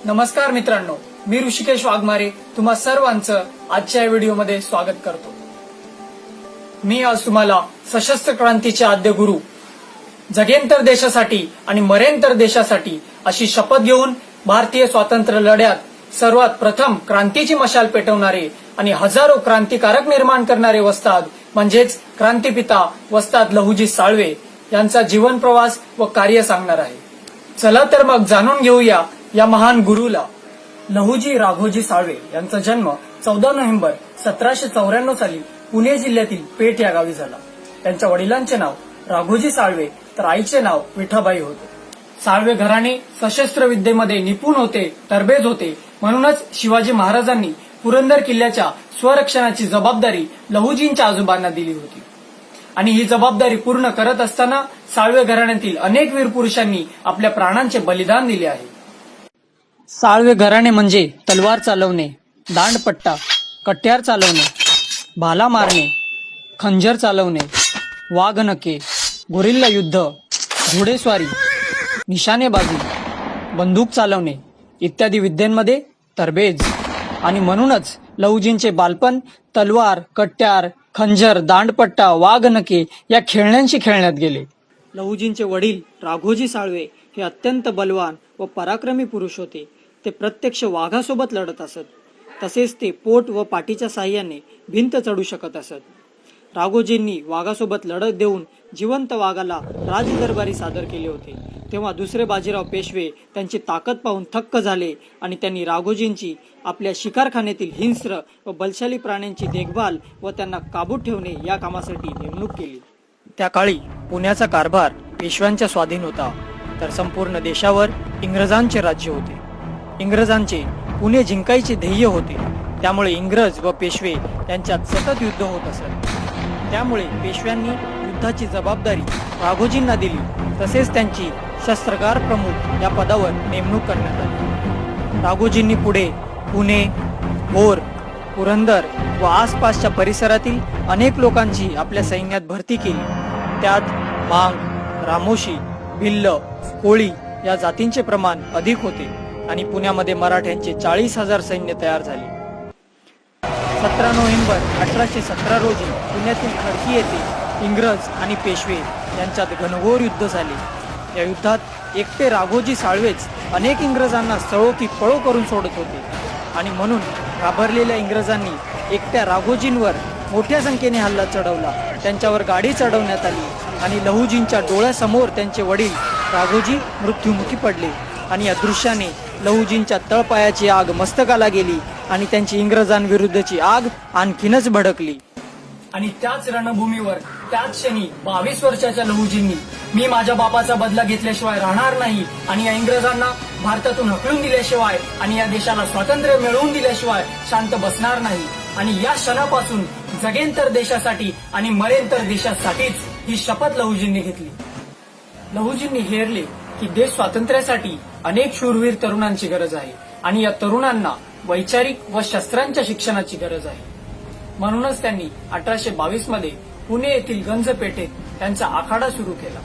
नमस्कार मित्रांनो, मी ऋषिकेश वाघमारे तुम्हा सर्वांचं आजच्या व्हिडिओमध्ये स्वागत करतो। मी आज तुम्हाला सशस्त्र क्रांतीचे आद्य गुरु, जगेन तर देशासाठी आणि मरेन तर देशासाठी अशी शपथ घेऊन भारतीय स्वातंत्र्य लढ्यात सर्वात प्रथम क्रांतीची मशाल पेटवणारे आणि हजारो क्रांतिकारक निर्माण करणारे वस्ताद म्हणजेच क्रांतिपिता वस्ताद लहुजी साळवे यांचा जीवन प्रवास व कार्य सांगणार आहे। चला तर मग जाणून घेऊया या महान गुरुला। लहुजी राघोजी साळवे यांचा जन्म 14 नोव्हेंबर 1794 साली पुणे जिल्ह्यातील पेठ या गावी झाला। त्यांच्या वडिलांचे नाव राघोजी साळवे तर आईचे नाव विठाबाई होते। साळवे घराणे सशस्त्र विद्येमध्ये निपुण होते, तरबेज होते, म्हणूनच शिवाजी महाराजांनी पुरंदर किल्ल्याच्या स्वरक्षणाची जबाबदारी लहुजींच्या आजोबांना दिली होती आणि ही जबाबदारी पूर्ण करत असताना साळवे घराण्यातील अनेक वीर पुरुषांनी आपल्या प्राणांचे बलिदान दिले आहे। साळवे घराणे म्हणजे तलवार चालवणे, दांडपट्टा, कट्यार चालवणे, भाला मारणे, खंजर चालवणे, वाघनखे, गोरिल्ला युद्ध, घोडेस्वारी, निशाणेबाजी, बंदूक चालवणे इत्यादी विद्यांमध्ये तरबेज आणि म्हणूनच लहुजींचे बालपण तलवार, कट्यार, खंजर, दांडपट्टा, वाघनखे या खेळण्यांशी खेळण्यात गेले। लहुजींचे वडील राघोजी साळवे हे अत्यंत बलवान व पराक्रमी पुरुष होते। ते प्रत्यक्ष वाघासोबत लढत असत, तसेच ते पोट व पाठीच्या साह्याने भिंत चढू शकत असत। राघोजींनी वाघासोबत लढत देऊन जिवंत वाघाला राजदरबारी सादर केले होते। तेव्हा दुसरे बाजीराव पेशवे त्यांची ताकद पाहून थक्क झाले आणि त्यांनी राघोजींची आपल्या शिकारखान्यातील हिंस्र व बलशाली प्राण्यांची देखभाल व त्यांना काबूत ठेवणे या कामासाठी नेमणूक केली। त्या काळी पुण्याचा कारभार पेशव्यांच्या स्वाधीन होता, तर संपूर्ण देशावर इंग्रजांचे राज्य होते। इंग्रजांचे पुणे जिंकायचे ध्येय होते, त्यामुळे इंग्रज व पेशवे यांच्यात सतत युद्ध होत असत। त्यामुळे पेशव्यांनी युद्धाची जबाबदारी राघोजींना दिली, तसेच त्यांची शस्त्रगार प्रमुख या पदावर नेमणूक करण्यात आली। राघोजींनी पुढे पुणे, भोर, पुरंदर व आसपासच्या परिसरातील अनेक लोकांची आपल्या सैन्यात भरती केली। त्यात मांग, रामोशी, भिल्ल, कोळी या जातींचे प्रमाण अधिक होते आणि पुण्यामध्ये मराठ्यांचे 40,000 सैन्य तयार झाले। 17 नोव्हेंबर 1817 रोजी पुण्यातील खडकी येथे इंग्रज आणि पेशवे यांच्यात घनघोर युद्ध झाले। या युद्धात एकटे राघोजी साळवेच अनेक इंग्रजांना सळो की पळो करून सोडत होते आणि म्हणून घाबरलेल्या इंग्रजांनी एकट्या राघोजींवर मोठ्या संख्येने हल्ला चढवला। त्यांच्यावर गाडी चढवण्यात आली आणि लहुजींच्या डोळ्यासमोर त्यांचे वडील राघोजी मृत्युमुखी पडले आणि या दृश्याने लहुजींच्या तळपायाची आग मस्तकाला गेली आणि त्यांची इंग्रजांविरुद्धची आग आणखीनच भडकली। आणि त्याच रणभूमीवर त्याच क्षणी 22 वर्षाच्या लहुजींनी मी माझ्या बापाचा बदला घेतल्याशिवाय राहणार नाही आणि या इंग्रजांना भारतातून हकलून दिल्याशिवाय आणि या देशाला स्वातंत्र्य मिळवून दिल्याशिवाय शांत बसणार नाही आणि या क्षणापासून जगेन तर देशासाठी आणि मरेन तर देशासाठीच ही शपथ लहुजींनी घेतली। लहुजींनी हेरले की देश स्वातंत्र्यासाठी अनेक शूरवीर तरुणांची गरज आहे आणि या तरुणांना वैचारिक व शस्त्रांच्या शिक्षणाची गरज आहे। म्हणूनच त्यांनी 1822 मध्ये पुणे येथील गंज पेठेत त्यांचा आखाडा सुरू केला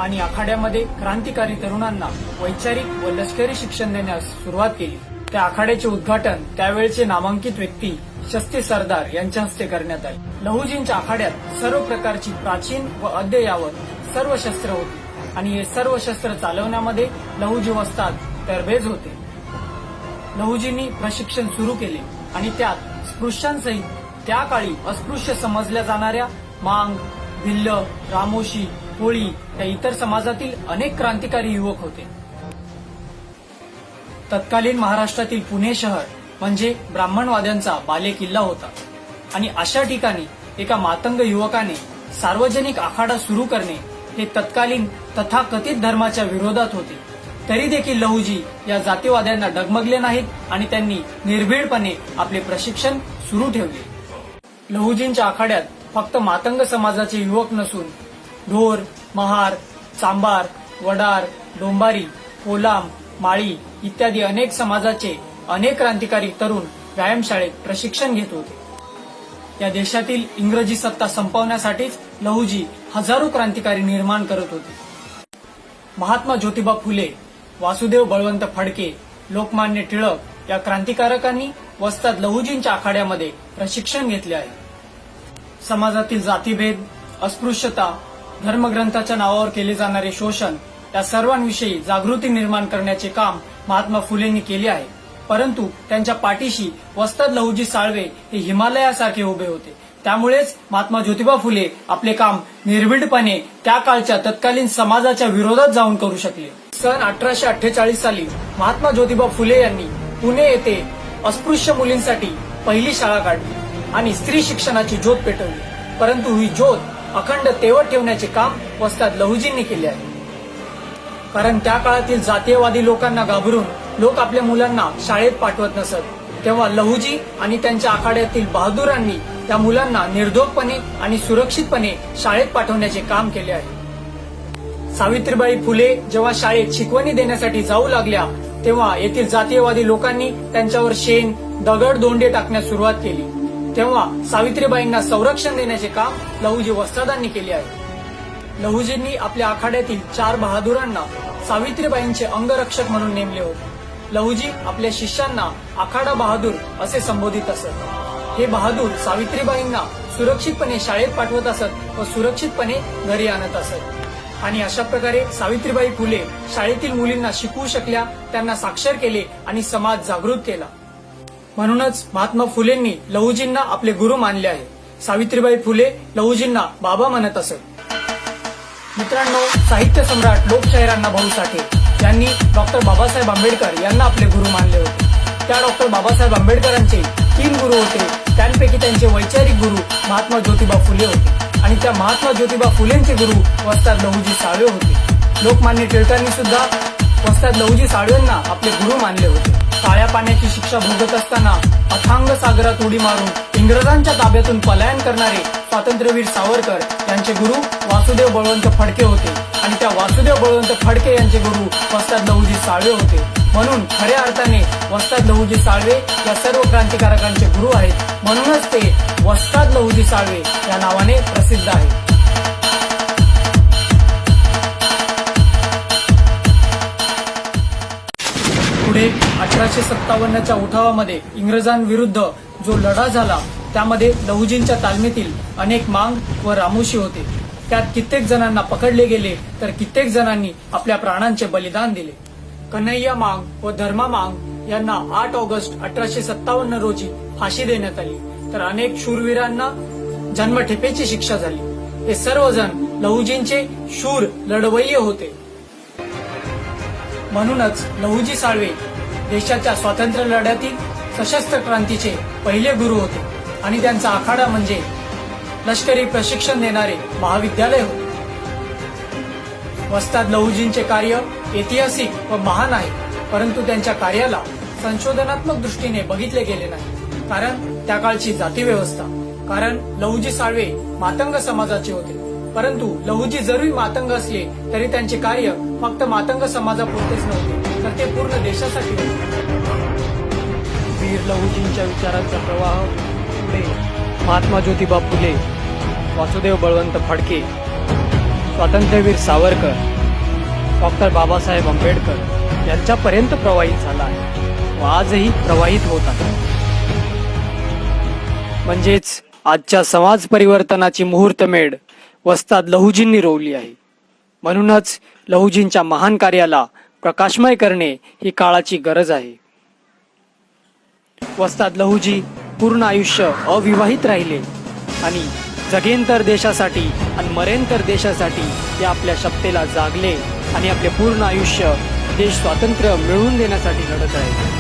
आणि आखाड्यामध्ये क्रांतिकारी तरुणांना वैचारिक व लष्करी शिक्षण देण्यास सुरुवात केली। त्या आखाड्याचे उद्घाटन त्यावेळचे नामांकित व्यक्ती शस्त्री सरदार यांच्या हस्ते करण्यात आले। लहुजींच्या आखाड्यात सर्व प्रकारची प्राचीन व अद्ययावत सर्व शस्त्र होती आणि हे सर्व शस्त्र चालवण्यामध्ये लहुजी वस्ताद तरबेज होते। लहुजींनी प्रशिक्षण सुरू केले आणि त्यात स्पृश्यांसहित त्या काळी अस्पृश्य समजल्या जाणाऱ्या मांग, भिल्ल, रामोशी, कोळी या इतर समाजातील अनेक क्रांतिकारी युवक होते। तत्कालीन महाराष्ट्रातील पुणे शहर म्हणजे ब्राह्मणवाद्यांचा बालेकिल्ला होता आणि अशा ठिकाणी एका मातंग युवकाने सार्वजनिक आखाडा सुरू करणे हे तत्कालीन तथाकथित धर्माच्या विरोधात होते। तरी देखील लहुजी या जातीवाद्यांना डगमगले नाहीत आणि त्यांनी निर्भीडपणे आपले प्रशिक्षण सुरू ठेवले। लहुजींच्या आखाड्यात फक्त मातंग समाजाचे युवक नसून ढोर, महार, चांबार, वडार, डोंबारी, कोलाम, माळी इत्यादी अनेक समाजाचे अनेक क्रांतिकारी तरुण व्यायामशाळेत प्रशिक्षण घेत होते। या देशातील इंग्रजी सत्ता संपवण्यासाठीच लहुजी हजारो क्रांतिकारी निर्माण करत होते। महात्मा ज्योतिबा फुले, वासुदेव बळवंत फडके, लोकमान्य टिळक या क्रांतिकारकांनी वस्ताद लहुजींच्या आखाड्यामध्ये प्रशिक्षण घेतले आहे. समाजातील जातीभेद, अस्पृश्यता, धर्मग्रंथाच्या नावावर केले जाणारे शोषण या सर्वांविषयी जागृती निर्माण करण्याचे काम महात्मा फुलेंनी केले आहे. परंतु त्यांच्या पाठीशी वस्ताद लहुजी साळवे हे हिमालयासारखे उभे होते. त्यामुळेच महात्मा ज्योतिबा फुले आपले काम निर्भीडपणे त्या काळच्या तत्कालीन समाजाच्या विरोधात जाऊन करू शकले. सन 1848 साली महात्मा ज्योतिबा फुले यांनी पुणे येथे अस्पृश्य मुलींसाठी पहिली शाळा काढली आणि स्त्री शिक्षणाची ज्योत पेटवली. परंतु ही ज्योत अखंड तेवत ठेवण्याचे काम वस्ताद लहुजींनी केले आहे. कारण त्या काळातील जातीयवादी लोकांना घाबरून लोक आपल्या मुलांना शाळेत पाठवत नसत. तेव्हा लहुजी आणि त्यांच्या आखाड्यातील बहादुरांनी त्या मुलांना निर्धोकपणे आणि सुरक्षितपणे शाळेत पाठवण्याचे काम केले आहे. सावित्रीबाई फुले जेव्हा शाळेत शिकवणी देण्यासाठी जाऊ लागल्या तेव्हा येथील जातीयवादी लोकांनी त्यांच्यावर शेण, दगड, दोंडे टाकण्यास सुरुवात केली. तेव्हा सावित्रीबाईंना संरक्षण देण्याचे काम लहुजी वस्तादांनी केले आहे. लहुजींनी आपल्या आखाड्यातील 4 बहादुरांना सावित्रीबाईंचे अंगरक्षक म्हणून नेमले होते. लहुजी आपल्या शिष्यांना आखाडा बहादूर असे संबोधित असत. हे बहादूर सावित्रीबाईंना सुरक्षितपणे शाळेत पाठवत असत व सुरक्षितपणे घरी आणत असत. आणि अशा प्रकारे सावित्रीबाई फुले शाळेतील मुलींना शिकवू शकल्या, त्यांना साक्षर केले आणि समाज जागृत केला. म्हणूनच महात्मा फुलेंनी लहुजींना आपले गुरु मानले आहे. सावित्रीबाई फुले लहुजींना बाबा म्हणत असत. मित्रांनो, साहित्य सम्राट लोकशाहीरांना भाऊ साठे यांनी डॉक्टर बाबासाहेब आंबेडकर यांना आपले गुरु मानले होते. त्या डॉक्टर बाबासाहेब आंबेडकरांचे 3 गुरु होते. त्यांपैकी त्यांचे वैचारिक गुरु महात्मा ज्योतिबा फुले होते आणि त्या महात्मा ज्योतिबा फुलेंचे गुरु वस्ताद लहुजी साळवे होते. लोकमान्य टिळकांनी सुद्धा वस्ताद लहुजी साळवेंना आपले गुरु मानले होते. काळ्या पाण्याची शिक्षा भोगत असताना अथांग सागरात उडी मारून इंग्रजांच्या ताब्यातून पलायन करणारे स्वातंत्र्यवीर सावरकर यांचे गुरु वासुदेव बळवंत फडके होते आणि त्या वासुदेव बळवंत फडके यांचे गुरु वस्ताद लहुजी साळवे होते. म्हणून खऱ्या अर्थाने वस्ताद लहुजी साळवे या सर्व क्रांतिकारकांचे गुरु आहेत. म्हणूनच ते वस्ताद लहुजी साळवे या नावाने प्रसिद्ध आहे. पुढे 1857च्या उठावामध्ये इंग्रजांविरुद्ध जो लढा झाला त्यामध्ये लहुजींच्या तालमीतील अनेक मांग व रामोशी होते. त्यात कित्येक जणांना पकडले गेले तर कित्येक जणांनी आपल्या प्राणांचे बलिदान दिले. कन्हैया मांग व धर्मा मांग यांना 8 ऑगस्ट 1857 रोजी फाशी देण्यात आली तर अनेक शूरवीरांना जन्मठेपेची शिक्षा झाली. हे सर्वजण लहुजींचे शूर लढवय्ये होते. म्हणूनच लहुजी साळवे देशाच्या स्वातंत्र्य लढ्यातील सशस्त्र क्रांतीचे पहिले गुरु होते आणि त्यांचा आखाडा म्हणजे लष्करी प्रशिक्षण देणारे महाविद्यालय होते. वस्ताद लहुजींचे कार्य ऐतिहासिक व महान आहे, परंतु त्यांच्या कार्याला संशोधनात्मक दृष्टीने बघितले गेले नाही. कारण त्या काळची जाती व्यवस्था. कारण लहुजी साळवे मातंग समाजाचे होते. परंतु लहुजी जरी मातंग असले तरी त्यांचे कार्य फक्त मातंग समाजापुरतेच नव्हते तर ते पूर्ण देशासाठी होते. वीर लहुजींच्या विचारांचा प्रवाह पुढे महात्मा ज्योतिबा फुले, वासुदेव बळवंत फडके, स्वातंत्र्यवीर सावरकर, डॉक्टर बाबासाहेब आंबेडकर यांच्यापर्यंत प्रवाहित झाला आहे व आजही प्रवाहित होत आहे. म्हणजेच आजच्या समाज परिवर्तनाची मुहूर्तमेढ वस्ताद लहुजींनी रोवली आहे. म्हणूनच लहुजींच्या महान कार्याला प्रकाशमय करणे ही काळाची गरज आहे. वस्ताद लहुजी पूर्ण आयुष्य अविवाहित राहिले आणि जगेन तर देशासाठी आणि मरेन तर देशासाठी ते आपल्या शपथेला जागले आणि आपले पूर्ण आयुष्य देश स्वातंत्र्य मिळवून देण्यासाठी लढत आहे.